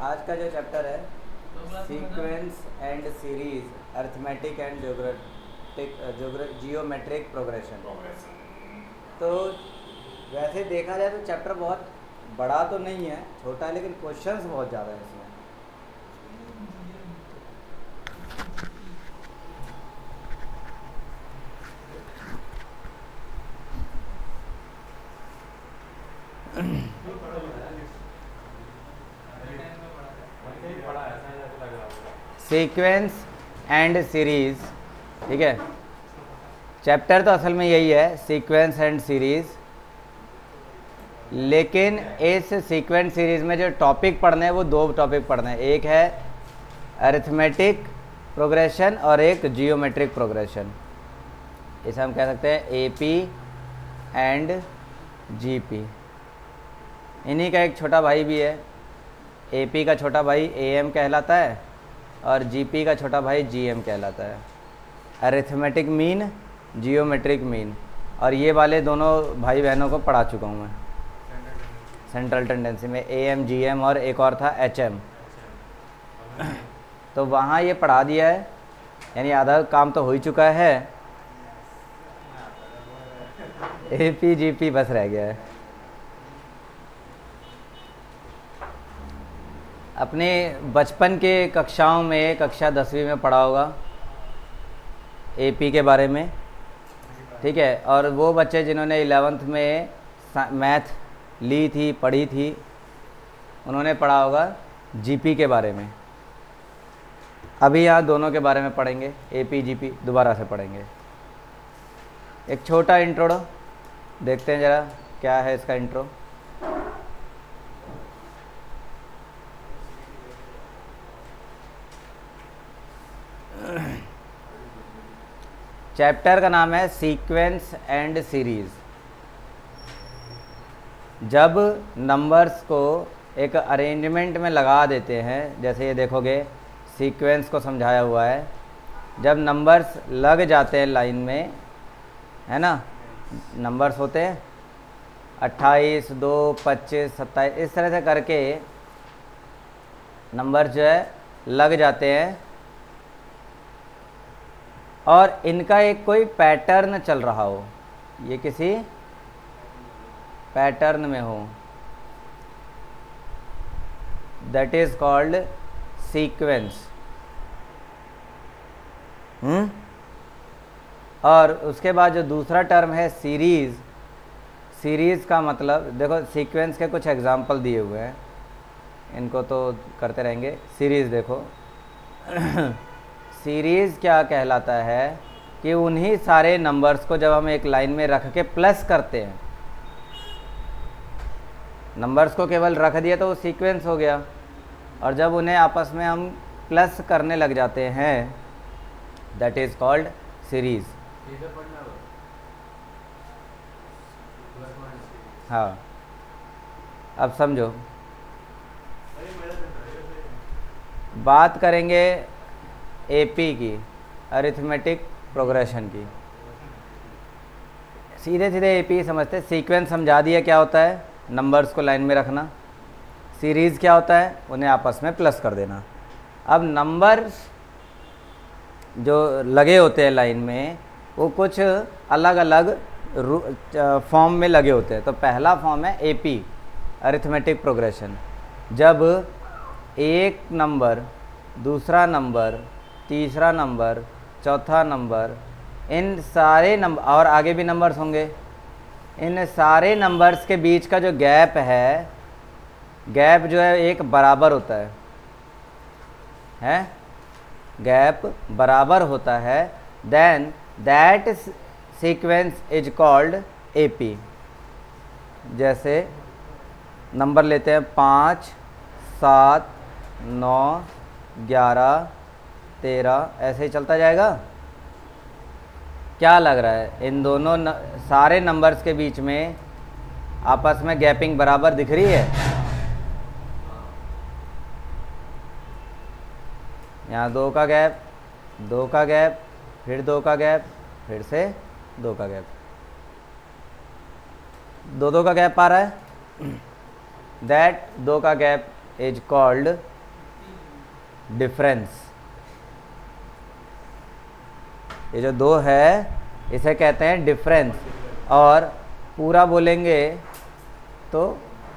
आज का जो चैप्टर है sequence and series arithmetic and geometric progression. तो वैसे देखा जाए तो चैप्टर बहुत बड़ा तो नहीं है, छोटा है, लेकिन क्वेश्चंस बहुत ज़्यादा है इसमें। सीक्वेंस एंड सीरीज, ठीक है। चैप्टर तो असल में यही है, सीक्वेंस एंड सीरीज। लेकिन इस सीक्वेंस सीरीज में जो टॉपिक पढ़ने हैं वो दो टॉपिक पढ़ने हैं, एक है अरिथमेटिक प्रोग्रेशन और एक जियोमेट्रिक प्रोग्रेशन। इसे हम कह सकते हैं एपी एंड जीपी। इन्हीं का एक छोटा भाई भी है, एपी का छोटा भाई एएम कहलाता है और जीपी का छोटा भाई जीएम कहलाता है। Arithmetic mean, geometric mean. और ये वाले दोनों भाई बहनों को पढ़ा चुका हूँ मैं सेंट्रल टेंडेंसी में, एएम जीएम और एक और था एचएम। तो वहाँ ये पढ़ा दिया है, यानी आधा काम तो हो ही चुका है। एपी जीपी बस रह गया है। अपने बचपन के कक्षाओं में, कक्षा 10वीं में पढ़ा होगा एपी के बारे में, ठीक है। और वो बच्चे जिन्होंने 11th में मैथ ली थी, पढ़ी थी, उन्होंने पढ़ा होगा जीपी के बारे में। अभी यहाँ दोनों के बारे में पढ़ेंगे, एपी जीपी दोबारा से पढ़ेंगे। एक छोटा इंट्रो देखते हैं ज़रा, क्या है इसका इंट्रो। चैप्टर का नाम है सीक्वेंस एंड सीरीज। जब नंबर्स को एक अरेंजमेंट में लगा देते हैं, जैसे ये देखोगे सीक्वेंस को समझाया हुआ है, जब नंबर्स लग जाते हैं लाइन में, है ना, नंबर्स होते हैं 28, 2, 25, 27, इस तरह से करके नंबर जो है लग जाते हैं और इनका एक कोई पैटर्न चल रहा हो, ये किसी पैटर्न में हो, दैट इज कॉल्ड सीक्वेंस। और उसके बाद जो दूसरा टर्म है सीरीज। सीरीज का मतलब देखो, सीक्वेंस के कुछ एग्जाम्पल दिए हुए हैं, इनको तो करते रहेंगे। सीरीज देखो सीरीज़ क्या कहलाता है कि उन्हीं सारे नंबर्स को जब हम एक लाइन में रख के प्लस करते हैं, नंबर्स को केवल रख दिया तो वो सीक्वेंस हो गया, और जब उन्हें आपस में हम प्लस करने लग जाते हैं, दैट इज़ कॉल्ड सीरीज़। हाँ, अब समझो, बात करेंगे एपी की, अरिथमेटिक प्रोग्रेशन की। सीधे सीधे एपी समझते, सीक्वेंस समझा दिया क्या होता है, नंबर्स को लाइन में रखना। सीरीज़ क्या होता है, उन्हें आपस में प्लस कर देना। अब नंबर्स जो लगे होते हैं लाइन में, वो कुछ अलग अलग फॉर्म में लगे होते हैं। तो पहला फॉर्म है एपी, अरिथमेटिक प्रोग्रेशन। जब एक नंबर, दूसरा नंबर, तीसरा नंबर, चौथा नंबर, इन सारे नंबर, और आगे भी नंबर्स होंगे, इन सारे नंबर्स के बीच का जो गैप है, गैप जो है एक बराबर होता है, गैप बराबर होता है, then that sequence is called AP. जैसे नंबर लेते हैं 5, 7, 9, 11, 13, ऐसे ही चलता जाएगा। क्या लग रहा है, इन दोनों सारे नंबर्स के बीच में आपस में गैपिंग बराबर दिख रही है? यहाँ 2 का गैप, 2 का गैप, फिर 2 का गैप, फिर से 2 का गैप, 2 का गैप आ रहा है। दैट 2 का गैप इज कॉल्ड डिफरेंस। ये जो दो है इसे कहते हैं डिफरेंस, और पूरा बोलेंगे तो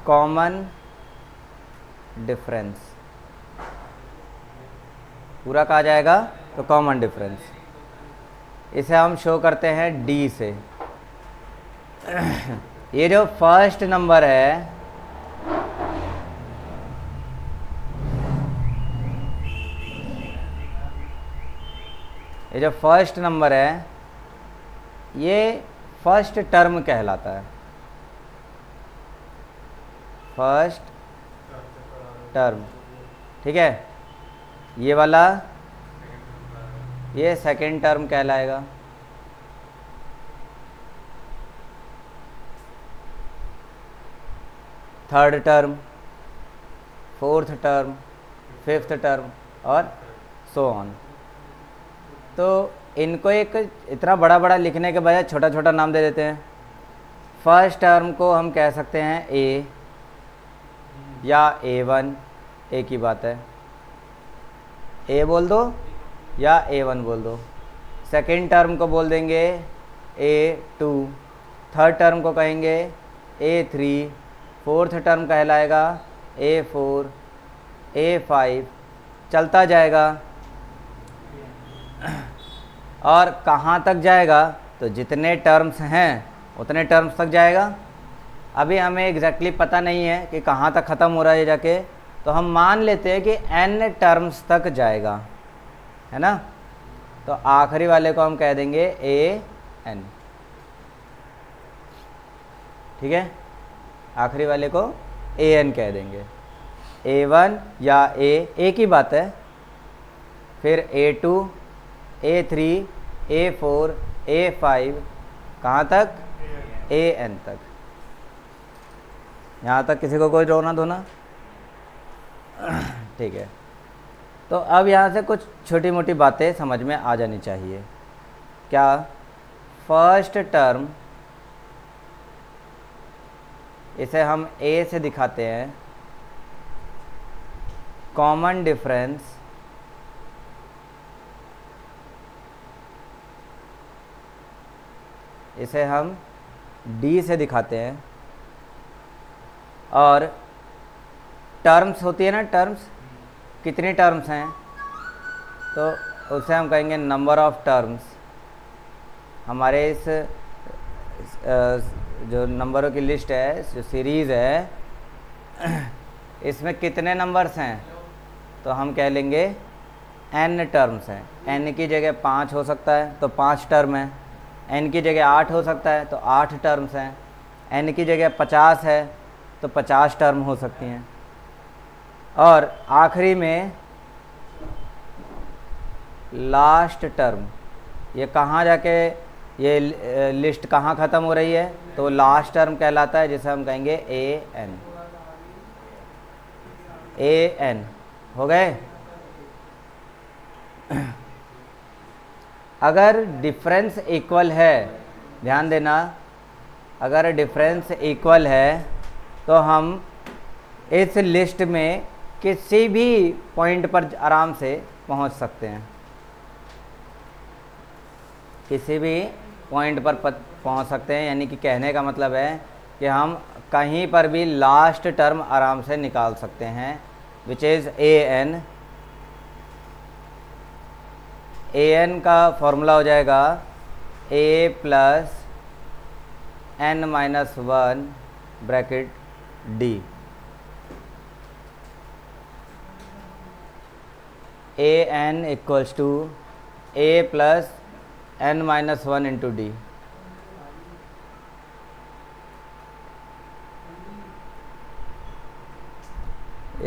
कॉमन डिफरेंस। पूरा कहा जाएगा तो कॉमन डिफरेंस। इसे हम शो करते हैं डी से। ये जो फर्स्ट नंबर है, ये जो फर्स्ट नंबर है ये फर्स्ट टर्म कहलाता है। फर्स्ट टर्म, ठीक है। ये वाला ये सेकंड टर्म कहलाएगा। Third term, fourth term, fifth term और सो ऑन। तो इनको एक इतना बड़ा बड़ा लिखने के बजाय छोटा छोटा नाम दे देते हैं। फर्स्ट टर्म को हम कह सकते हैं ए या A1, एक ही बात है। ए बोल दो या A1 बोल दो। सेकेंड टर्म को बोल देंगे A2, थर्ड टर्म को कहेंगे A3, फोर्थ टर्म कहलाएगा A4, A5, चलता जाएगा। और कहाँ तक जाएगा? तो जितने टर्म्स हैं उतने टर्म्स तक जाएगा। अभी हमें एग्जैक्टली पता नहीं है कि कहाँ तक ख़त्म हो रहा है जाके, तो हम मान लेते हैं कि n टर्म्स तक जाएगा, है ना। तो आखिरी वाले को हम कह देंगे AN, ठीक है। आखिरी वाले को AN कह देंगे। A1 या A एक ही बात है। फिर A2, A3, A4, A5, कहाँ तक? AN तक। यहाँ तक किसी को कोई रोना धोना? ठीक है। तो अब यहाँ से कुछ छोटी मोटी बातें समझ में आ जानी चाहिए। क्या? फर्स्ट टर्म, इसे हम A से दिखाते हैं। कॉमन डिफरेंस इसे हम D से दिखाते हैं। और टर्म्स होती है ना, टर्म्स, कितनी टर्म्स हैं तो उसे हम कहेंगे नंबर ऑफ टर्म्स। हमारे इस जो नंबरों की लिस्ट है, जो सीरीज़ है, इसमें कितने नंबर्स हैं तो हम कह लेंगे n टर्म्स हैं। n की जगह 5 हो सकता है तो 5 टर्म है, n की जगह 8 हो सकता है तो 8 टर्म्स हैं, n की जगह 50 है तो 50 टर्म हो सकती हैं। और आखिरी में लास्ट टर्म, ये कहाँ जाके ये लिस्ट कहाँ ख़त्म हो रही है तो लास्ट टर्म कहलाता है, जिसे हम कहेंगे AN। AN हो गए। अगर डिफरेंस इक्वल है, ध्यान देना, अगर डिफरेंस इक्वल है तो हम इस लिस्ट में किसी भी पॉइंट पर आराम से पहुंच सकते हैं। किसी भी पॉइंट पर पहुंच सकते हैं, यानी कि कहने का मतलब है कि हम कहीं पर भी लास्ट टर्म आराम से निकाल सकते हैं, विच इज़ AN। AN का फॉर्मूला हो जाएगा A plus n-1 bracket D। AN equals to A plus n-1 into D।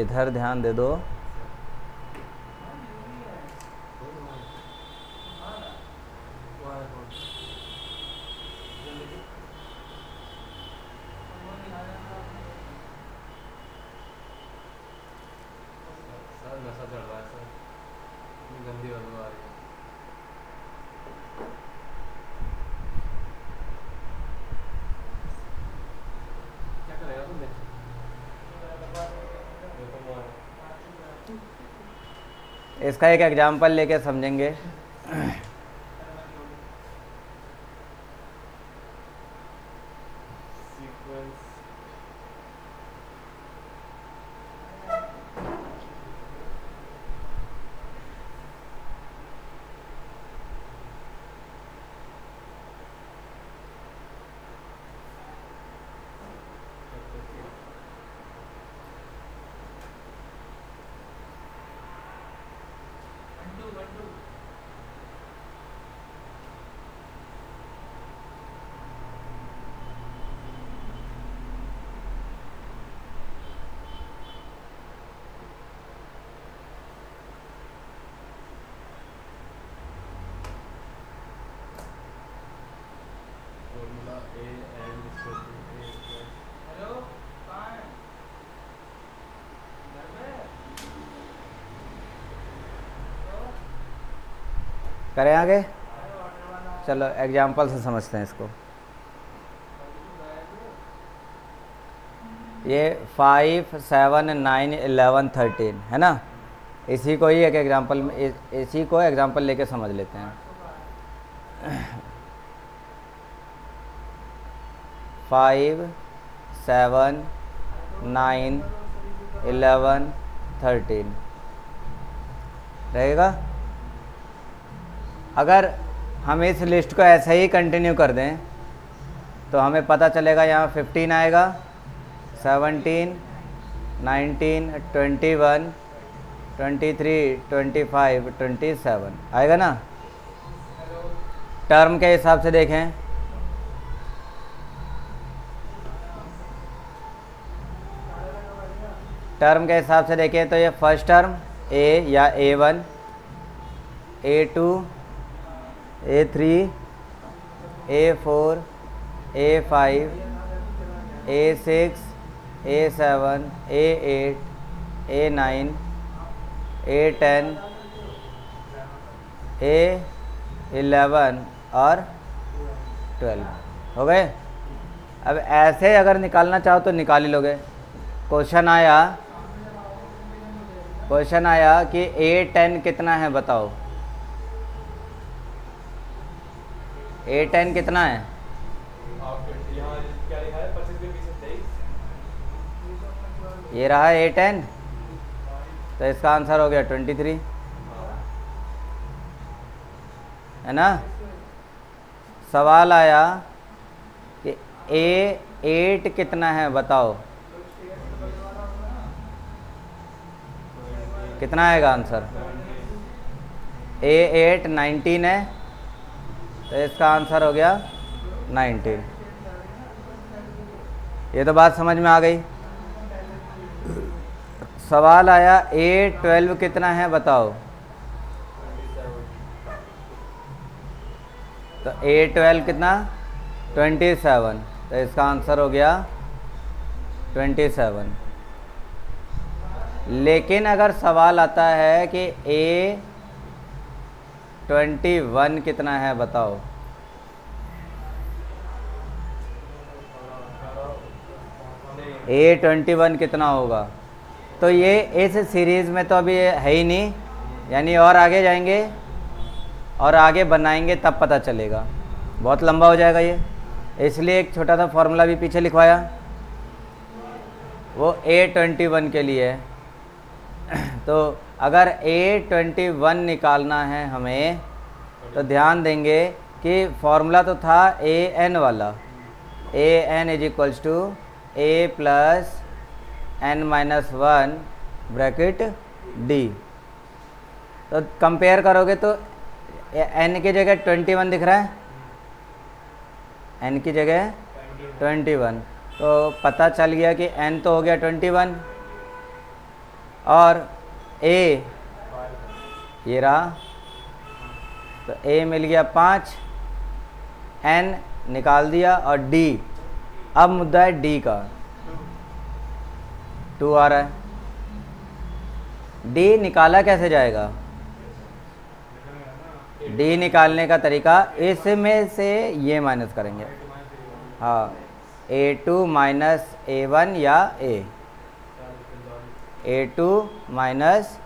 इधर ध्यान दे दो। नशा चढ़ रहा है सर, गंदी बदबू आ रही है। क्या करेगा तुम? देखो इसका एक एग्जाम्पल लेके समझेंगे। फॉर्मूला ए एंड हेलो कहाँ है घर में करें आगे, चलो एग्जाम्पल से समझते हैं इसको। ये 5, 7, 9, 11, 13 है ना, इसी को ही एक एग्जाम्पल में इसी को एग्जाम्पल लेके समझ लेते हैं। 5, 7, 9, 11, 13 रहेगा। अगर हम इस लिस्ट को ऐसे ही कंटिन्यू कर दें तो हमें पता चलेगा यहाँ 15 आएगा, 17, 19, 21, 23, 25, 27 आएगा ना। टर्म के हिसाब से देखें, टर्म के हिसाब से देखें तो ये फर्स्ट टर्म ए या A1, A2, A3, A4, A5, A6, A7, A8, A9, A10, A11 और 12 हो गए। अब ऐसे अगर निकालना चाहो तो निकाल ही लोगे। क्वेश्चन आया कि A10 कितना है बताओ। A10 कितना है? यहाँ क्या लिखा है 25 के पीछे 23। ये रहा A10, तो इसका आंसर हो गया 23 है ना। सवाल आया कि A8 कितना है बताओ, कितना आएगा आंसर? A8 19 है, तो इसका आंसर हो गया 19। ये तो बात समझ में आ गई। सवाल आया A12 कितना है बताओ, तो A12 कितना? 27, तो इसका आंसर हो गया 27। लेकिन अगर सवाल आता है कि A21 कितना है बताओ, A21 कितना होगा, तो ये इस सीरीज़ में तो अभी है ही नहीं, यानी और आगे जाएंगे और आगे बनाएंगे तब पता चलेगा, बहुत लंबा हो जाएगा ये। इसलिए एक छोटा सा फॉर्मूला भी पीछे लिखवाया, वो A21 के लिए है। तो अगर A21 निकालना है हमें तो ध्यान देंगे कि फॉर्मूला तो था AN वाला, AN is equals to A plus N-1 bracket D। तो कंपेयर करोगे तो N की जगह 21 दिख रहा है, N की जगह 21, तो पता चल गया कि N तो हो गया 21 और A ये रहा, तो A मिल गया 5, N निकाल दिया और D, अब मुद्दा है D का, 2 आ रहा है। D निकाला कैसे जाएगा? D निकालने का तरीका इसमें से ये माइनस करेंगे, हाँ, A2 माइनस A1 या A, A2 माइनस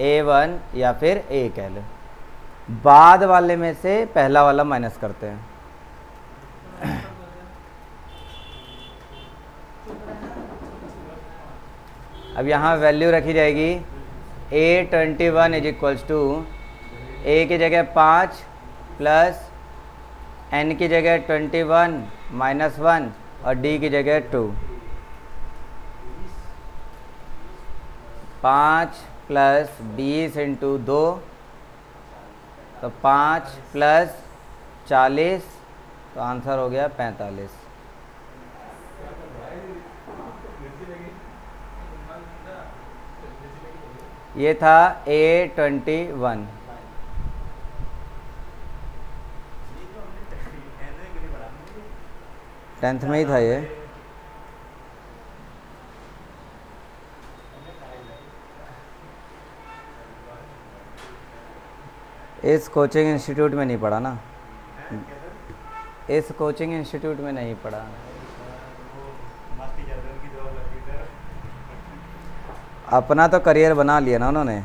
A1 या फिर A कह लो। बाद वाले में से पहला वाला माइनस करते हैं। अब यहाँ वैल्यू रखी जाएगी A21 is equals to A की जगह 5 प्लस N की जगह 21 माइनस 1 और D की जगह 2। 5 प्लस 20 इंटू 2 तो 5 प्लस 40 तो आंसर हो गया 45। ये था A21। टेंथ में ही था ये। इस कोचिंग इंस्टीट्यूट में नहीं पढ़ा ना, इस कोचिंग इंस्टीट्यूट में नहीं पढ़ा। अपना तो करियर बना लिया ना उन्होंने,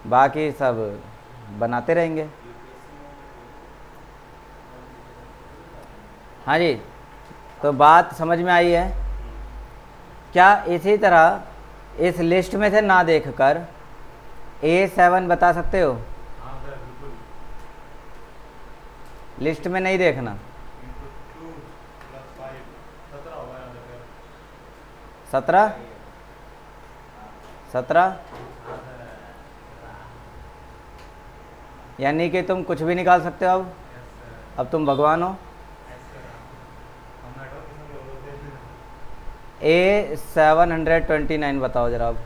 बाकी सब बनाते रहेंगे। हाँ जी, तो बात समझ में आई है क्या? इसी तरह इस लिस्ट में से ना देखकर A7 बता सकते हो? लिस्ट में नहीं देखना। 17 यानी कि तुम कुछ भी निकाल सकते हो। अब तुम भगवान हो। A729 बताओ जरा। अब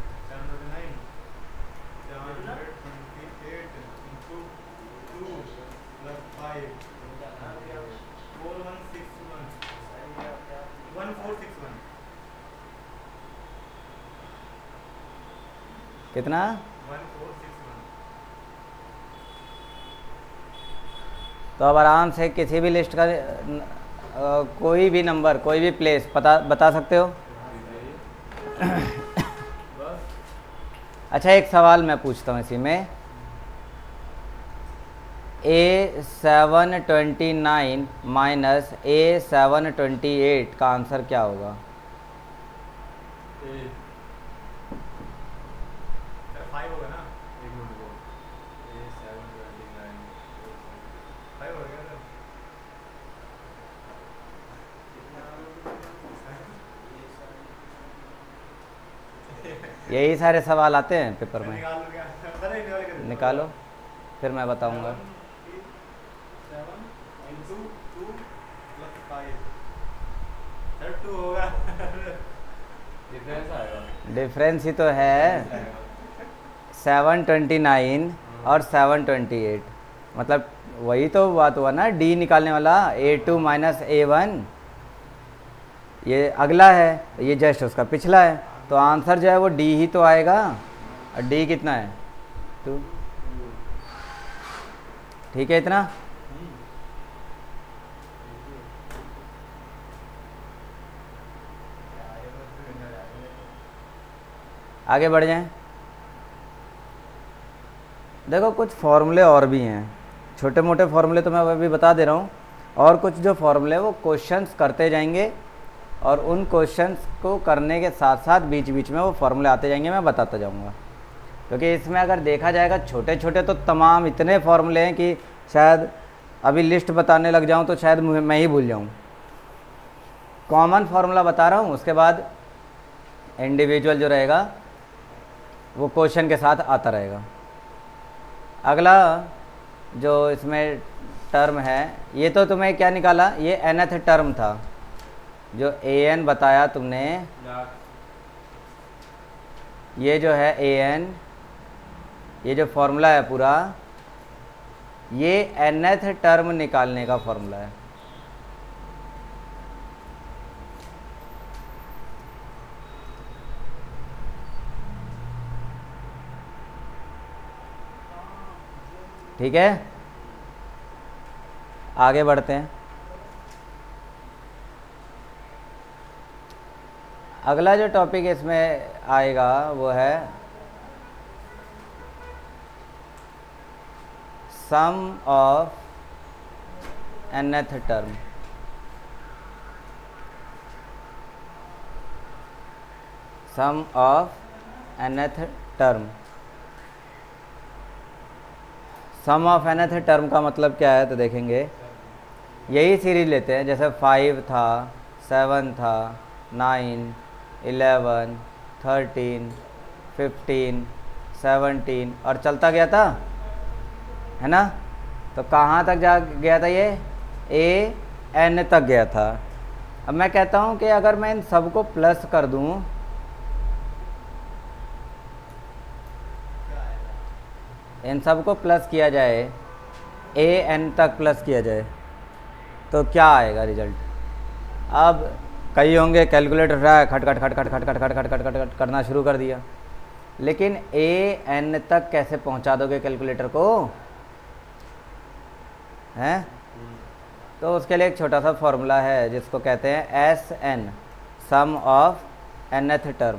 कितना? 1461। तो अब आराम से किसी भी लिस्ट का कोई भी नंबर, कोई भी प्लेस बता सकते हो। अच्छा, एक सवाल मैं पूछता हूँ इसी में। A729 माइनस A728 का आंसर क्या होगा? यही सारे सवाल आते हैं पेपर में। निकालो, फिर मैं बताऊंगा। डिफरेंस ही तो है 729 और 728, मतलब वही तो बात हुआ ना। डी निकालने वाला A2 माइनस A1 ये अगला है, ये जस्ट उसका पिछला है, तो आंसर जो है वो डी ही तो आएगा। और डी कितना है? 2। ठीक है इतना। आगे बढ़ जाएं। देखो कुछ फॉर्मूले और भी हैं, छोटे मोटे फॉर्मूले तो मैं अभी बता दे रहा हूँ, और कुछ जो फॉर्मूले वो क्वेश्चंस करते जाएंगे और उन क्वेश्चंस को करने के साथ साथ बीच बीच में वो फॉर्मूले आते जाएंगे, मैं बताता जाऊँगा। क्योंकि इसमें अगर देखा जाएगा छोटे छोटे तो तमाम इतने फॉर्मूले हैं कि शायद अभी लिस्ट बताने लग जाऊँ तो शायद मैं ही भूल जाऊँ। कॉमन फार्मूला बता रहा हूँ, उसके बाद इंडिविजुअल जो रहेगा वो क्वेश्चन के साथ आता रहेगा। अगला जो इसमें टर्म है, ये तो तुम्हें क्या निकाला? ये nth टर्म था जो an बताया तुमने। ये जो है an, ये जो फॉर्मूला है पूरा, ये nth टर्म निकालने का फॉर्मूला है। ठीक है, आगे बढ़ते हैं। अगला जो टॉपिक इसमें आएगा वो है sum of nth term. Sum of nth term. Sum of nth term का मतलब क्या है तो देखेंगे, यही सीरीज लेते हैं, जैसे 5 था, 7 था, 9, 11, 13, 15, 17 और चलता गया था, है ना। तो कहाँ तक जा गया था ये, an तक गया था। अब मैं कहता हूँ कि अगर मैं इन सबको प्लस कर दूँ, इन सबको प्लस किया जाए, an तक प्लस किया जाए तो क्या आएगा रिजल्ट। अब कई होंगे कैलकुलेटर रहा है, खट खट खट खट खट खट खट खट खट खट खट करना शुरू कर दिया, लेकिन an तक कैसे पहुंचा दोगे कैलकुलेटर को, हैं। तो उसके लिए एक छोटा सा फॉर्मूला है जिसको कहते हैं SN, sum of nth term.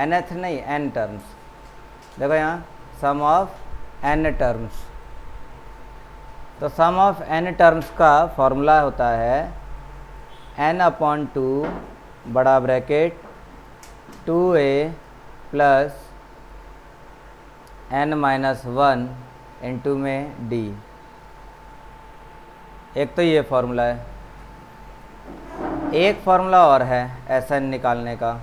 nth नहीं, n टर्म्स। देखो यहाँ सम ऑफ n टर्म्स। तो सम ऑफ n टर्म्स का फॉर्मूला होता है n/2 बड़ा bracket 2a plus n-1 into में d। एक तो ये फॉर्मूला है। एक फॉर्मूला और है SN निकालने का,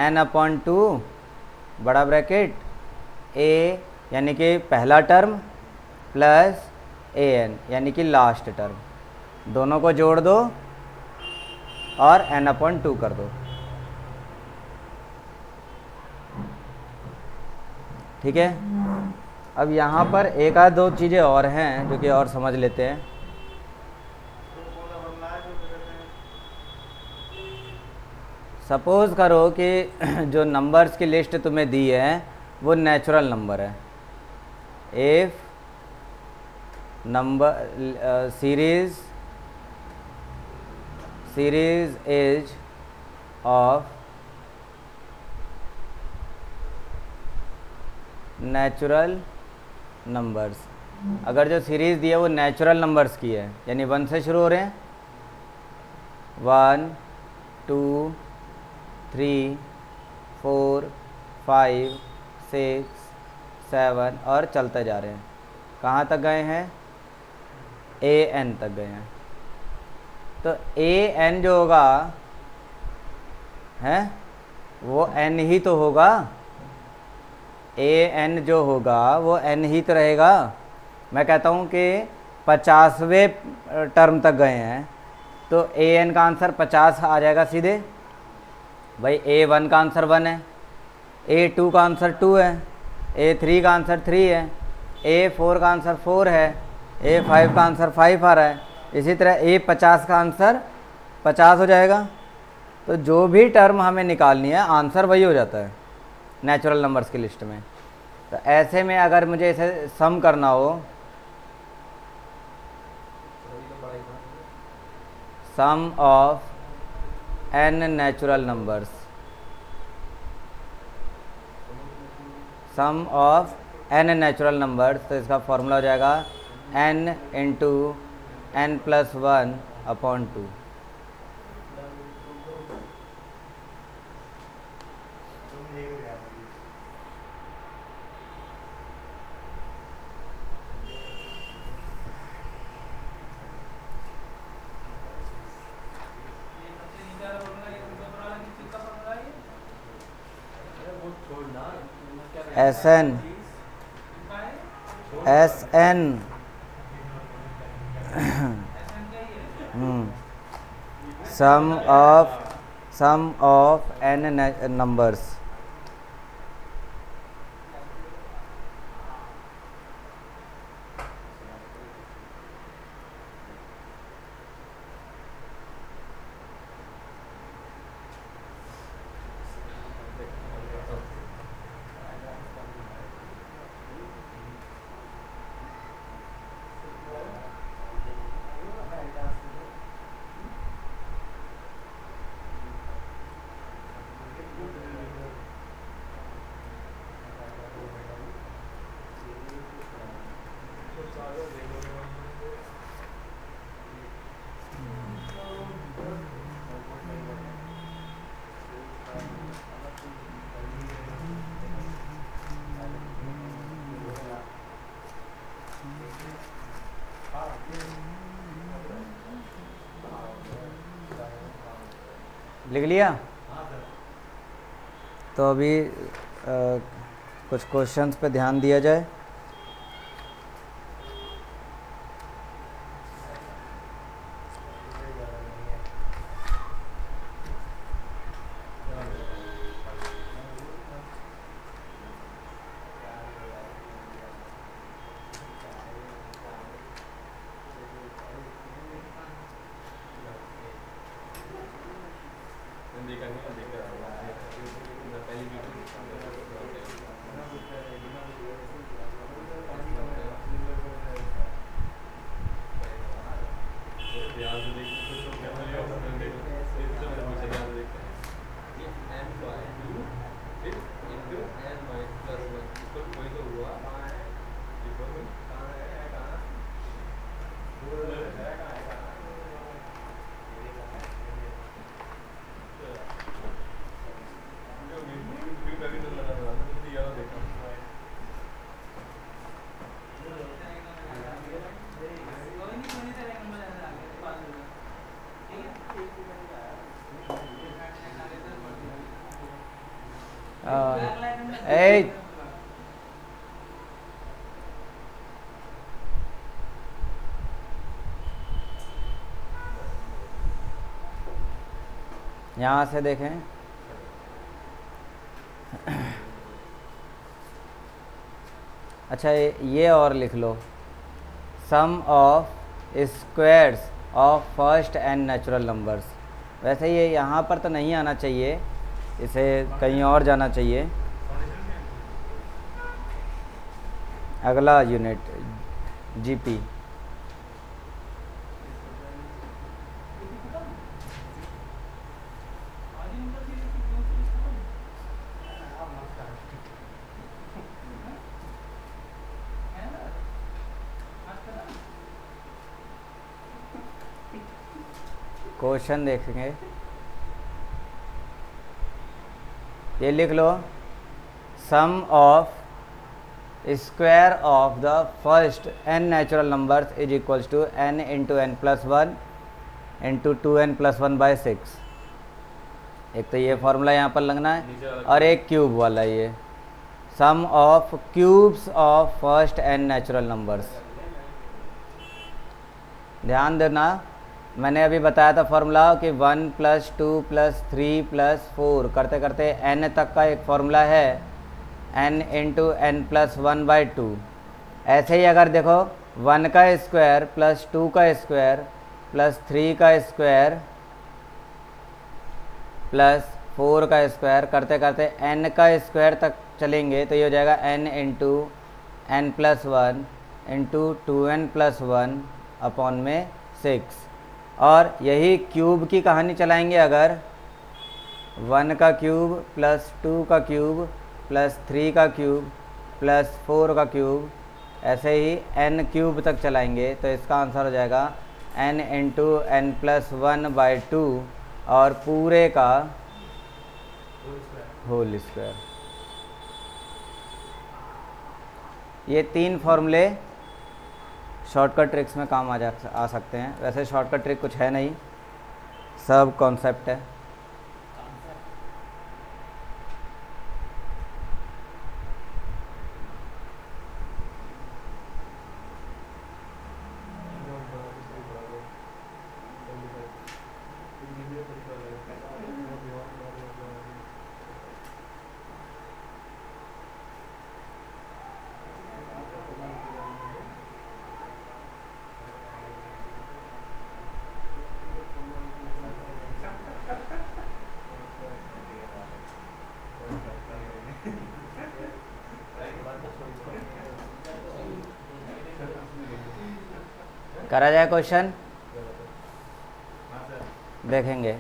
n/2 बड़ा ब्रैकेट a यानी कि पहला टर्म प्लस an यानी कि लास्ट टर्म, दोनों को जोड़ दो और n/2 कर दो। ठीक है। अब यहाँ पर एक आध दो चीज़ें और हैं जो कि और समझ लेते हैं। सपोज़ करो कि जो नंबर्स की लिस्ट तुम्हें दी है वो नेचुरल नंबर है। If number series is of natural numbers, अगर जो सीरीज़ दी है वो नेचुरल नंबर्स की है, यानी 1 से शुरू हो रहे हैं, 1, 2, 3, 4, 5, 6, 7 और चलते जा रहे हैं। कहाँ तक गए हैं, an तक गए हैं। तो an जो होगा है वो n ही तो होगा, an जो होगा वो n ही तो रहेगा। मैं कहता हूँ कि 50वें टर्म तक गए हैं तो an का आंसर 50 आ जाएगा सीधे। भाई a1 का आंसर 1 है, a2 का आंसर 2 है, a3 का आंसर 3 है, a4 का आंसर 4 है, a5 का आंसर 5 आ रहा है। इसी तरह a50 का आंसर 50 हो जाएगा। तो जो भी टर्म हमें निकालनी है आंसर वही हो जाता है नेचुरल नंबर्स की लिस्ट में। तो ऐसे में अगर मुझे इसे सम करना हो, sum of n natural numbers, sum of n natural numbers, तो इसका फॉर्मूला हो जाएगा n into n+1/2। SN sum of n numbers. लिख लिया? हाँ सर। तो अभी कुछ क्वेश्चंस पे ध्यान दिया जाए। देखा नहीं, देख रहा हूँ पहली वीडियो ध्यान से देखते कुछ लोग क्या बोलेगा सब लोग देखो इससे मैंने पूछा ध्यान से देखते हैं ये n बाय 2 फिर इनटू n बाय प्लस 1 इसको कोई तो हुआ इक्वल टू जो व्यू का भी तो लगा रहा था तो ये वाला देखा ए यहाँ से देखें, अच्छा ये और लिख लो, sum of squares of first n natural numbers. वैसे ये यहाँ पर तो नहीं आना चाहिए, इसे कहीं और जाना चाहिए। अगला यूनिट जीपी। क्वेश्चन देखेंगे, ये लिख लो, sum of square of the first n natural numbers is equals to n into n plus 1 into 2n plus 1 by 6। एक तो ये फॉर्मूला यहाँ पर लगना है और एक क्यूब वाला ये, sum of cubes of first n natural numbers. ध्यान देना, मैंने अभी बताया था फॉर्मूला कि 1 प्लस 2 प्लस 3 प्लस 4 करते करते n तक का एक फॉर्मूला है, n into n plus 1 by 2। ऐसे ही अगर देखो 1 का स्क्वायर प्लस 2 का स्क्वायर प्लस 3 का स्क्वायर प्लस 4 का स्क्वायर करते करते n का स्क्वायर तक चलेंगे तो ये हो जाएगा n into n plus 1 into 2n plus 1 upon में 6। और यही क्यूब की कहानी चलाएंगे, अगर 1 का क्यूब प्लस 2 का क्यूब प्लस 3 का क्यूब प्लस 4 का क्यूब, ऐसे ही n क्यूब तक चलाएंगे तो इसका आंसर हो जाएगा n into n plus 1 by 2 और पूरे का होल स्क्वायर। ये 3 फॉर्मूले शॉर्टकट ट्रिक्स में काम आ सकते हैं। वैसे शॉर्टकट ट्रिक कुछ है नहीं, सब कॉन्सेप्ट है। करा जाए क्वेश्चन, देखेंगे।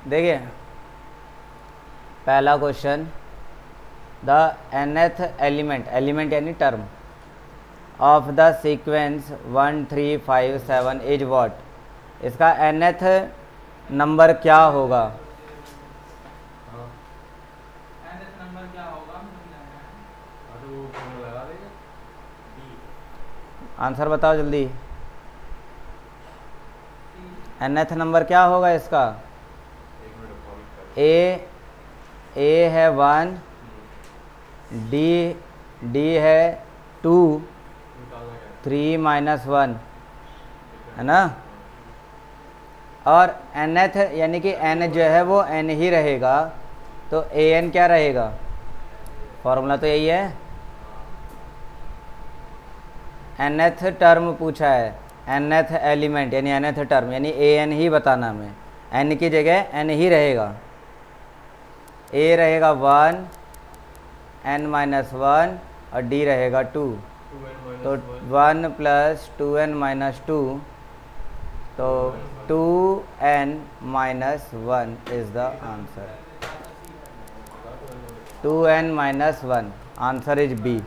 देखिए पहला question, the nth element, element यानी term of the sequence 1 3 5 7 is what. इसका nth नंबर क्या होगा? आंसर बताओ जल्दी। nth नंबर क्या होगा इसका? ए है 1, डी है 2, 3 - 1 है ना। और nth यानी कि n जो है वो n ही रहेगा, तो an क्या रहेगा? फॉर्मूला तो यही है। nth टर्म पूछा है, nth एलिमेंट यानी nth टर्म यानी an ही बताना हमें। n की जगह n ही रहेगा। a रहेगा 1, n - 1 और d रहेगा 2, तो 1 + 2n - 2, तो 2n - 1 is the answer. 2n - 1 answer is B.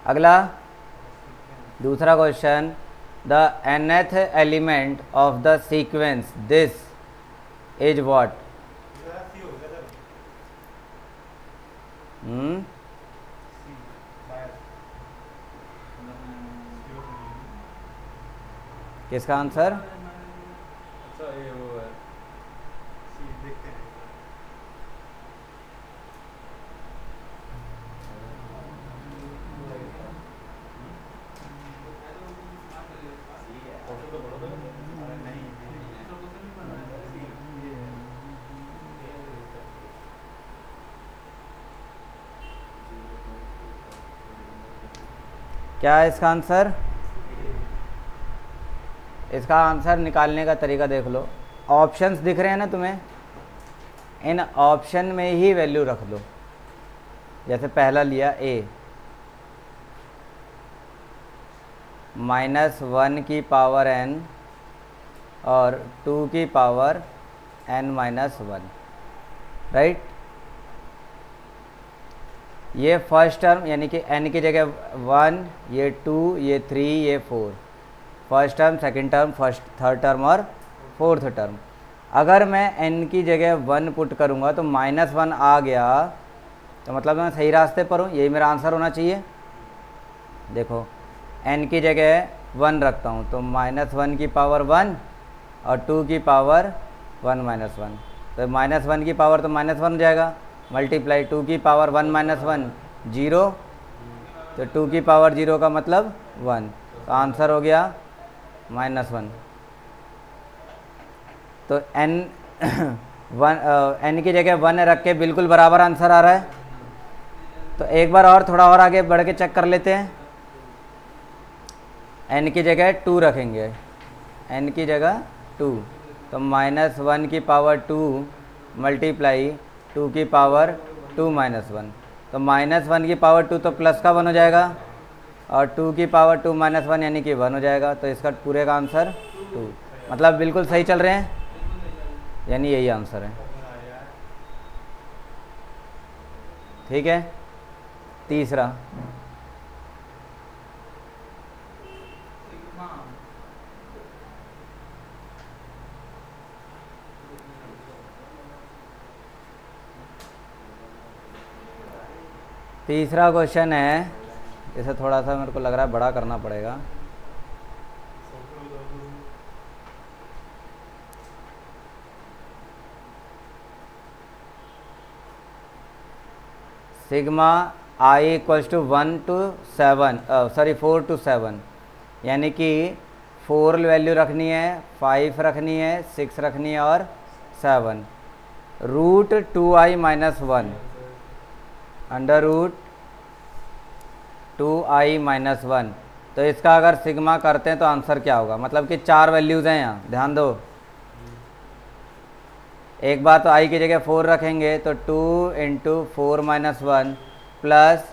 अगला दूसरा question, the nth element of the sequence this is what. किसका आंसर? अच्छा ये वो है, देखते हैं। क्या है इसका आंसर? इसका आंसर निकालने का तरीका देख लो। ऑप्शंस दिख रहे हैं ना तुम्हें, इन ऑप्शन में ही वैल्यू रख दो। जैसे पहला लिया a, -1 की पावर n और 2 की पावर n - 1, राइट। ये फर्स्ट टर्म यानी कि n की जगह 1, ये 2, ये 3, ये 4, first term, second term, third term और फोर्थ टर्म। अगर मैं n की जगह 1 पुट करूँगा तो -1 आ गया, तो मतलब मैं सही रास्ते पर हूँ, यही मेरा आंसर होना चाहिए। देखो n की जगह 1 रखता हूँ तो -1 की पावर 1 और 2 की पावर 1 - 1, तो -1 की पावर तो -1 हो जाएगा, मल्टीप्लाई 2 की पावर 1 - 1 0, तो 2 की पावर 0 का मतलब 1, तो आंसर हो गया -1। तो n की जगह 1 रख के बिल्कुल बराबर आंसर आ रहा है। तो एक बार और थोड़ा और आगे बढ़ के चेक कर लेते हैं। n की जगह 2 रखेंगे, n की जगह 2, तो -1 की पावर 2 मल्टीप्लाई 2 की पावर 2 - 1, तो -1 की पावर 2 तो प्लस का 1 हो जाएगा और 2 की पावर 2 - 1 यानी कि 1 हो जाएगा। तो इसका पूरे का आंसर 2, मतलब बिल्कुल सही चल रहे हैं, यानी यही आंसर है। ठीक है। तीसरा, तीसरा क्वेश्चन है, इसे थोड़ा सा मेरे को लग रहा है बड़ा करना पड़ेगा। सिग्मा i = 1 to 7, 4 to 7, यानी कि 4 वैल्यू रखनी है, 5 रखनी है, 6 रखनी है और 7। √2i - 1 √2i - 1, तो इसका अगर सिग्मा करते हैं तो आंसर क्या होगा? मतलब कि 4 वैल्यूज़ हैं यहाँ, ध्यान दो। एक बार तो आई की जगह 4 रखेंगे तो 2 इंटू 4 माइनस 1 प्लस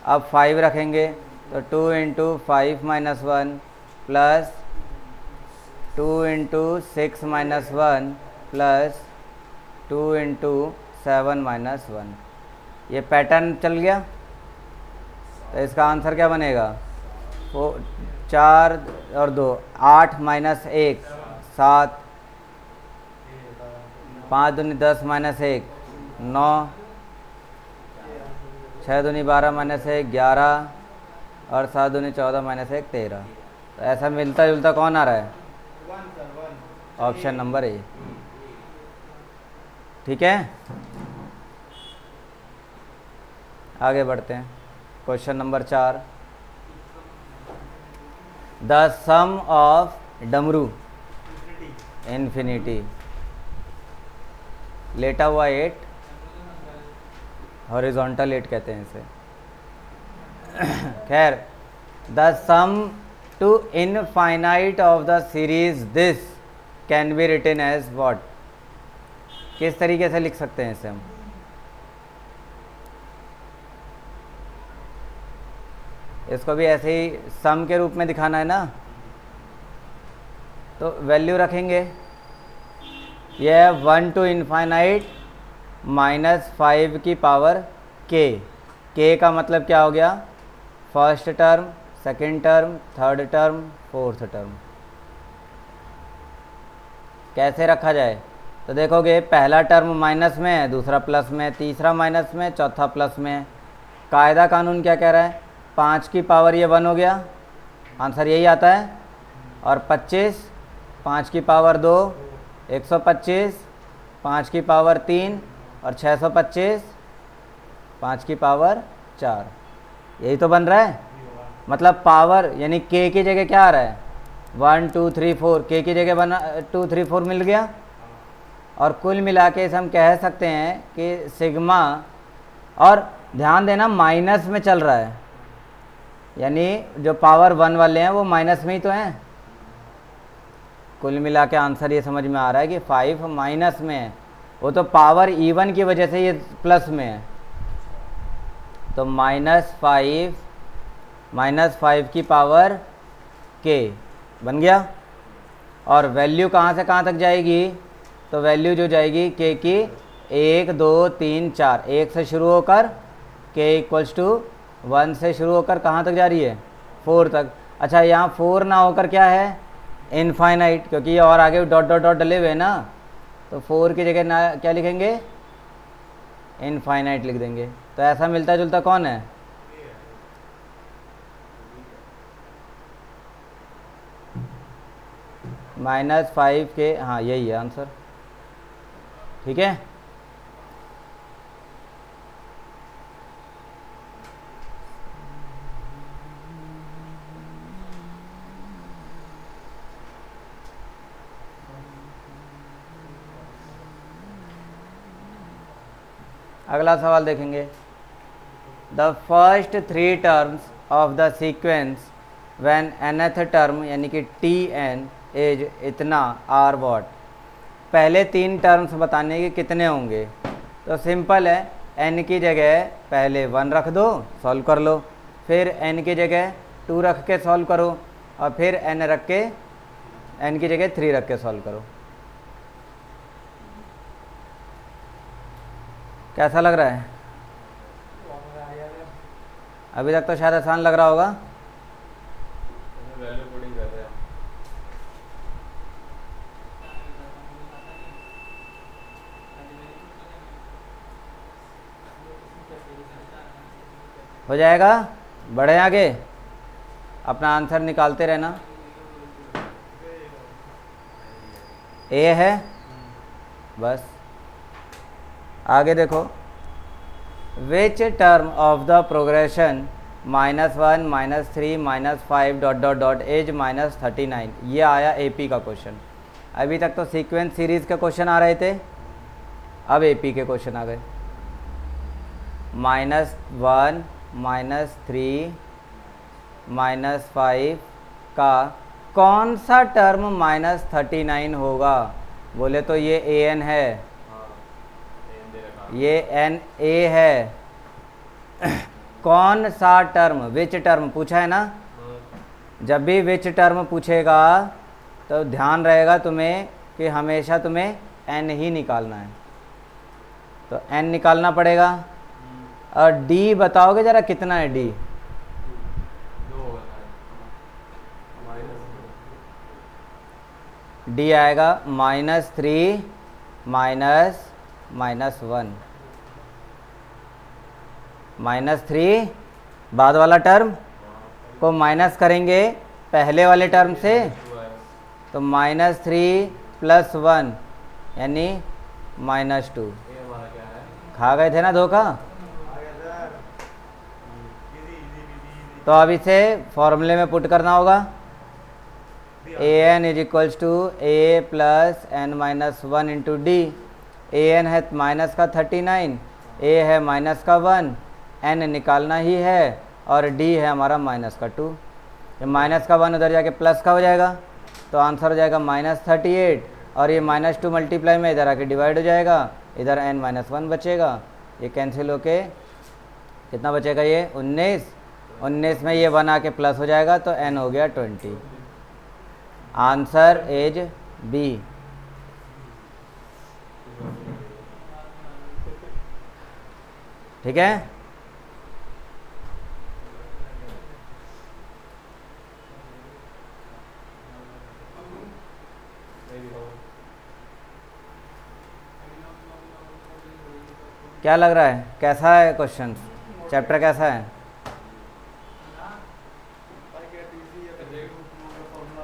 अब 5 रखेंगे तो 2 into 5 minus 1 plus 2 into 6 minus 1 plus 2 into 7 minus 1। ये पैटर्न चल गया। तो इसका आंसर क्या बनेगा? 4 और 2 8 माइनस 1 7, 5 दूनी 10 माइनस 1 9, 6 दूनी 12 माइनस 1 11 और 7 दूनी 14 माइनस 1 13। तो ऐसा मिलता जुलता कौन आ रहा है? Option number A. ठीक है, आगे बढ़ते हैं। Question number 4, the sum of डमरू इन्फिनिटी लेटा हुआ 8, हॉरिजॉन्टल 8 कहते हैं इसे। खैर, the sum to infinite of the series this can be written as what? किस तरीके से लिख सकते हैं इसे हम? इसको भी ऐसे ही सम के रूप में दिखाना है ना, तो वैल्यू रखेंगे। यह है 1 टू इनफाइनाइट माइनस 5 की पावर k। k का मतलब क्या हो गया? First term, second term, third term, fourth term. कैसे रखा जाए? तो देखोगे पहला टर्म माइनस में है, दूसरा प्लस में, तीसरा माइनस में, चौथा प्लस में। कायदा कानून क्या कह रहा है? 5 की पावर ये 1 हो गया, आंसर यही आता है। और 25, 5 की पावर 2 125, 5 की पावर 3 और 625, 5 की पावर 4। यही तो बन रहा है। मतलब पावर यानी k की जगह क्या आ रहा है? 1 2 3 4, k की जगह बना 2 3 4 मिल गया। और कुल मिला के इसे हम कह सकते हैं कि सिग्मा, और ध्यान देना माइनस में चल रहा है, यानी जो पावर 1 वाले हैं वो माइनस में ही तो हैं। कुल मिला के आंसर ये समझ में आ रहा है कि 5 माइनस में है, वो तो पावर इवन की वजह से ये प्लस में है। तो माइनस 5 की पावर k बन गया। और वैल्यू कहाँ से कहाँ तक जाएगी? तो वैल्यू जो जाएगी k की 1 2 3 4, 1 से शुरू होकर k इक्वल्स टू 1 से शुरू होकर कहाँ तक जा रही है? 4 तक। अच्छा, यहाँ 4 ना होकर क्या है? इनफाइनाइट, क्योंकि ये और आगे डॉट डॉट डॉट डले हुए हैं ना, तो 4 की जगह ना क्या लिखेंगे? इनफाइनाइट लिख देंगे। तो ऐसा मिलता जुलता कौन है? -5 के, हाँ यही है आंसर। ठीक है, अगला सवाल देखेंगे। The first 3 terms of the sequence when nth term यानी कि tn इज इतना आर वॉट। पहले 3 टर्म्स बताने के कितने होंगे? तो सिंपल है, n की जगह पहले 1 रख दो, सॉल्व कर लो। फिर n की जगह 2 रख के सॉल्व करो, और फिर n की जगह 3 रख के सॉल्व करो। कैसा लग रहा है? अभी तक तो शायद आसान लग रहा होगा। वैल्यू पुटिंग कर रहे हैं। हो जाएगा, बढ़े आगे, अपना आंसर निकालते रहना। ए है, बस आगे देखो। Which term of the progression -1 -3 -5 dot dot dot as -39। ये आया एपी का क्वेश्चन। अभी तक तो सीक्वेंस सीरीज के क्वेश्चन आ रहे थे, अब एपी के क्वेश्चन आ गए। -1 -3 -5 का कौन सा टर्म -39 होगा? बोले तो ये an है, ये एन ए है। कौन सा टर्म, विच टर्म पूछा है ना। जब भी विच टर्म पूछेगा तो ध्यान रहेगा तुम्हें कि हमेशा तुम्हें एन ही निकालना है, तो एन निकालना पड़ेगा। और डी बताओगे जरा कितना है डी? डी आएगा -3 -1। -3 बाद वाला टर्म को माइनस करेंगे पहले वाले टर्म से, तो -3 + 1 यानी -2। खा गए थे ना धोखा। तो अब इसे फॉर्मूले में पुट करना होगा। an = a + n-1 × d। an है माइनस का 39, a है -1, n निकालना ही है, और d है हमारा -2। ये -1 उधर जाके प्लस का हो जाएगा, तो आंसर हो जाएगा -38, और ये -2 मल्टीप्लाई में इधर आके डिवाइड हो जाएगा, इधर n-1 बचेगा। ये कैंसिल होके कितना बचेगा? ये 19 में ये 1 आके प्लस हो जाएगा, तो n हो गया 20। Answer is B. ठीक है। क्या लग रहा है, कैसा है क्वेश्चन, चैप्टर कैसा है?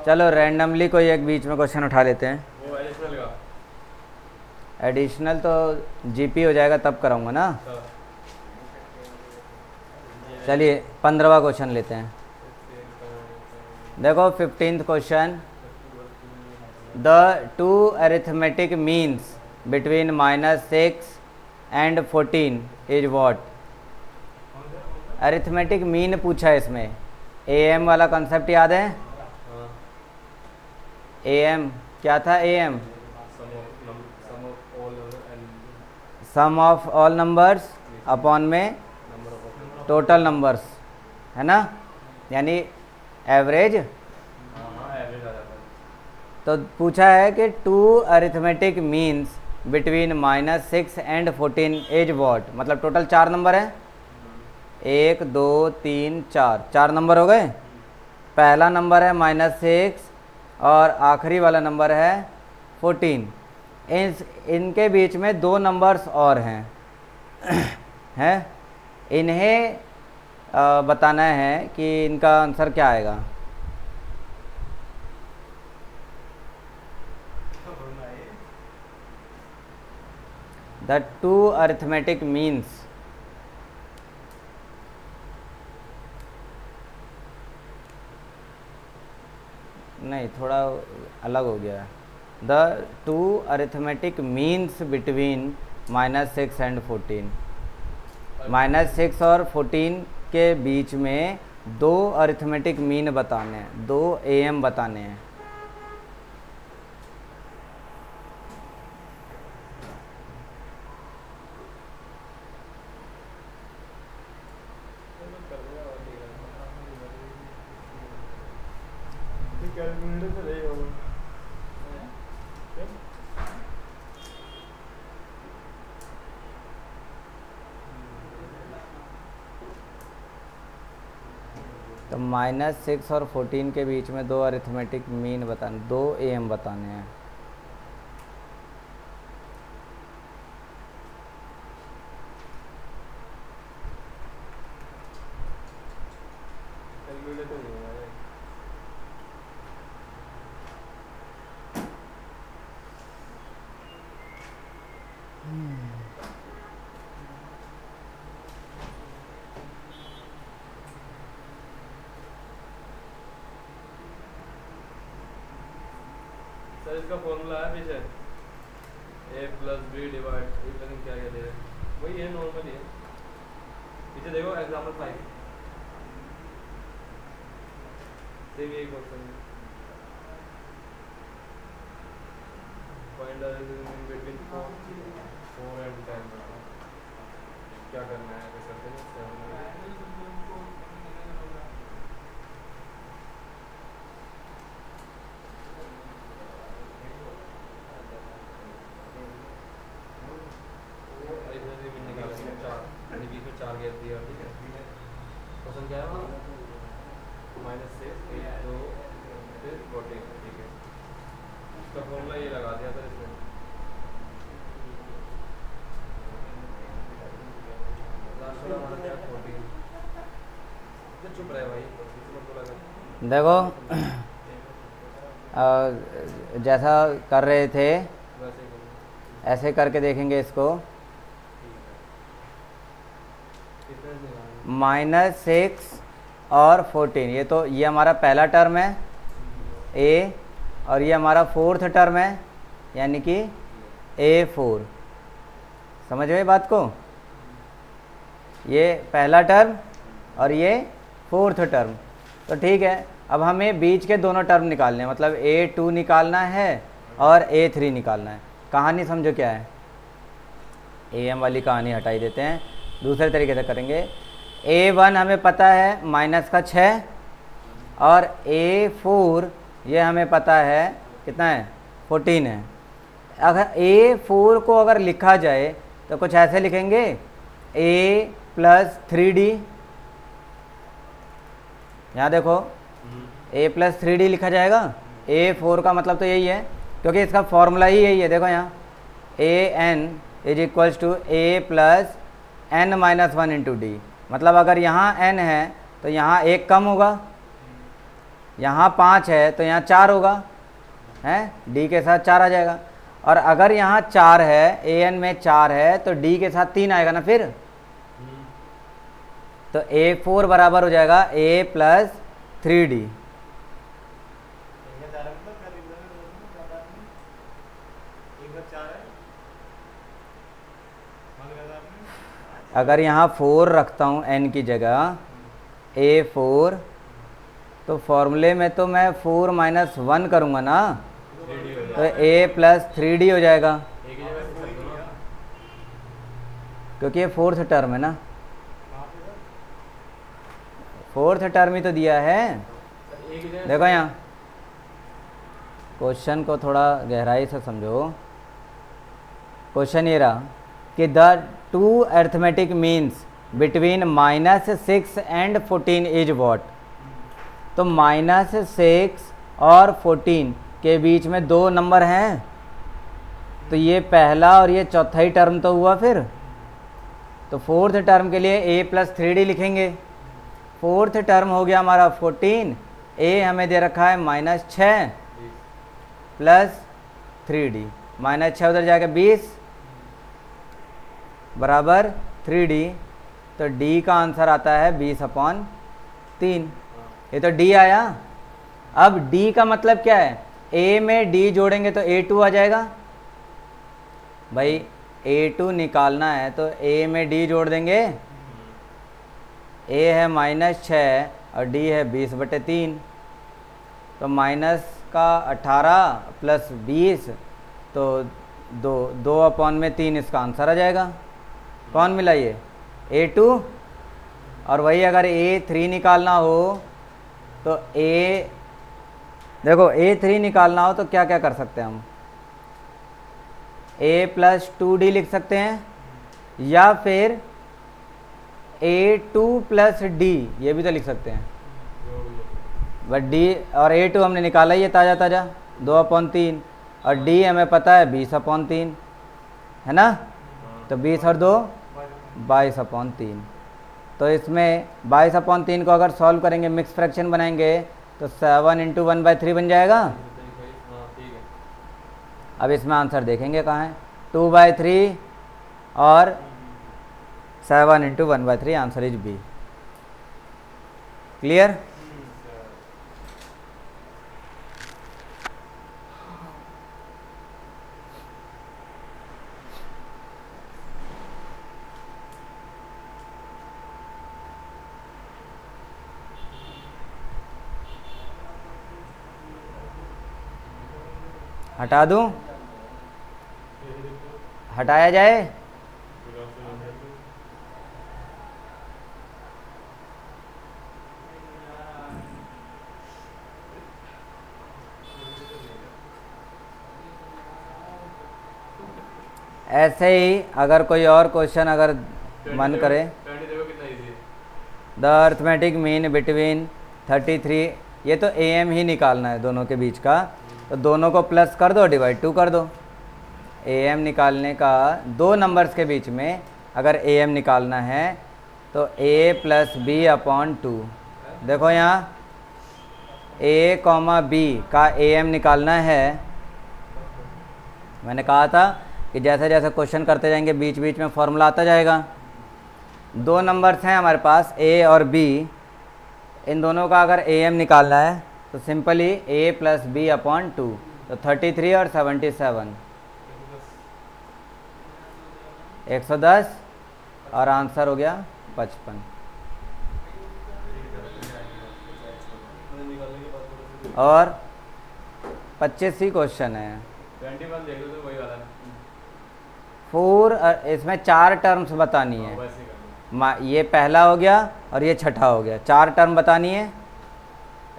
चलो रैंडमली कोई एक बीच में क्वेश्चन उठा लेते हैं। वो एडिशनल का, एडिशनल तो जीपी हो जाएगा तब कराऊंगा ना। चलिए 15वां क्वेश्चन लेते हैं। देखो 15th question, the two arithmetic means between -6 and 14 is what? Arithmetic mean पूछा है इसमें। एएम वाला कॉन्सेप्ट याद है? एएम क्या था? AM sum of all numbers upon में टोटल नंबर्स, है ना, यानी एवरेज। तो पूछा है कि two arithmetic means between -6 and 14 is what? मतलब टोटल 4 नंबर है, 1 2 3 4, 4 नंबर हो गए। पहला नंबर है -6 और आखिरी वाला नंबर है 14। इनके बीच में 2 नंबर्स और हैं हैं, इन्हें बताना है कि इनका आंसर क्या आएगा। द टू अरिथमेटिक मीन्स, नहीं थोड़ा अलग हो गया। The two arithmetic means between -6 and 14। -6 और 14 के बीच में 2 अरिथमेटिक मीन बताने हैं, 2 एएम बताने हैं। तो -6 और 14 के बीच में 2 अरिथमेटिक मीन बताने, 2 एएम बताने हैं। सर इसका फॉर्मूला है पीछे, a + b डिवाइड, क्या क्या दे रहे हैं, वही है नॉर्मल ही है। पीछे देखो एग्जाम्पल 5 से भी एक क्वेश्चन है, फाइंड द बिटवीन 4 एंड 10। क्या करना है ऐसे करते हैं 7 इसमें से भी निकालेंगे 4 यानी बीच में 4 गैप दिया ठीक है क्वेश्चन क्या है -6 8 2 फिर 14 ठीक है इसका फॉर्मूला ये लगा दिया था इसमें लास्ट वाला हमारा क्या 14 चुप रहे भाई इसमें बोला कर देखो जैसा कर रहे थे वैसे ही ऐसे करके देखेंगे इसको। -6 और 14 ये तो ये हमारा पहला टर्म है ए और ये हमारा फोर्थ टर्म है यानी कि A4। समझ गए बात को? ये पहला टर्म और ये फोर्थ टर्म। तो ठीक है, अब हमें बीच के दोनों टर्म निकालने हैं, मतलब A2 निकालना है और A3 निकालना है। कहानी समझो क्या है, AM वाली कहानी हटाई देते हैं, दूसरे तरीके से करेंगे। A1 हमें पता है -6 और A4 ये हमें पता है कितना है 14 है। अगर A4 को अगर लिखा जाए तो कुछ ऐसे लिखेंगे A + 3D। यहाँ देखो A + 3D लिखा जाएगा। A4 का मतलब तो यही है क्योंकि इसका फॉर्मूला ही यही है। देखो यहाँ AN = A + n-1 × D। मतलब अगर यहाँ n है तो यहाँ 1 कम होगा, यहाँ 5 है तो यहाँ 4 होगा, है D के साथ 4 आ जाएगा। और अगर यहाँ 4 है, AN में 4 है तो D के साथ 3 आएगा ना फिर। तो A4 बराबर हो जाएगा A + 3D। अगर यहाँ 4 रखता हूँ n की जगह A4 तो फॉर्मूले में तो मैं 4 - 1 करूँगा ना, तो A + 3D हो जाएगा क्योंकि ये फोर्थ टर्म है ना, फोर्थ टर्म ही तो दिया है। देखो यहाँ क्वेश्चन को थोड़ा गहराई से समझो। क्वेश्चन ये रहा कि the two arithmetic means between -6 and 14 is what. तो -6 और 14 के बीच में 2 नंबर हैं, तो ये पहला और ये चौथा ही टर्म तो हुआ। फिर तो फोर्थ टर्म के लिए A + 3D लिखेंगे। फोर्थ टर्म हो गया हमारा 14, A हमें दे रखा है -6 + 3D, -6 उधर जाएगा 20 बराबर 3D। तो D का आंसर आता है 20/3। ये तो D आया। अब D का मतलब क्या है, A में D जोड़ेंगे तो A2 आ जाएगा। भाई A2 निकालना है तो A में D जोड़ देंगे। A है -6 और D है 20/3, तो -18 + 20 तो 2/3 इसका आंसर आ जाएगा। कौन मिला ये A2। और वही अगर A3 निकालना हो तो देखो A3 निकालना हो तो क्या क्या कर सकते हैं हम, A + 2D लिख सकते हैं या फिर A2 + D ये भी तो लिख सकते हैं। बट D और A2 हमने निकाला ही है ताज़ा ताज़ा 2/3 और D हमें पता है 20/3 है ना। तो 20 और 2 22/3। तो इसमें 22/3 को अगर सॉल्व करेंगे, मिक्स फ्रैक्शन बनाएंगे तो 7 × 1/3 बन जाएगा। अब इसमें आंसर देखेंगे कहाँ है, 2/3 और 7 × 1/3 आंसर इज B। क्लियर। हटा दूं, हटाया जाए। ऐसे ही अगर कोई और क्वेश्चन अगर मन करे, 20 देखो कितना इजी है। द अर्थमेटिक मीन बिटवीन 33, ये तो ए एम ही निकालना है दोनों के बीच का, तो दोनों को प्लस कर दो, डिवाइड 2 कर दो। ए एम निकालने का दो नंबर्स के बीच में अगर ए एम निकालना है तो a प्लस बी अपॉन 2। देखो यहाँ a कॉमा बी का ए एम निकालना है। मैंने कहा था कि जैसे जैसे क्वेश्चन करते जाएंगे बीच बीच में फॉर्मूला आता जाएगा। दो नंबर्स हैं हमारे पास a और b, इन दोनों का अगर ए एम निकालना है तो simply a plus B upon 2, तो 33 और 77 110 और आंसर हो गया 55। और 25 ही क्वेश्चन है। 21 देख लो तो वही वाला है। 4, इसमें 4 टर्म्स बतानी है। वैसे कर लो। ये पहला हो गया और ये छठा हो गया, 4 टर्म बतानी है।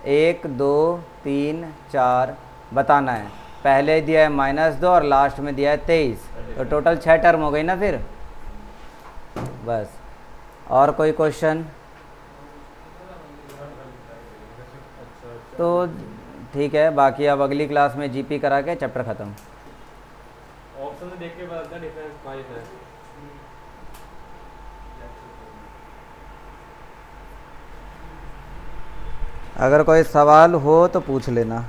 1 2 3 4 बताना है। पहले दिया है -2 और लास्ट में दिया है 23, तो टोटल 6 टर्म हो गई ना फिर। बस, और कोई क्वेश्चन? तो ठीक है, बाकी अब अगली क्लास में जीपी करा के चैप्टर ख़त्म। ऑप्शन में देख के बताता डिफरेंस प्राइस है। अगर कोई सवाल हो तो पूछ लेना।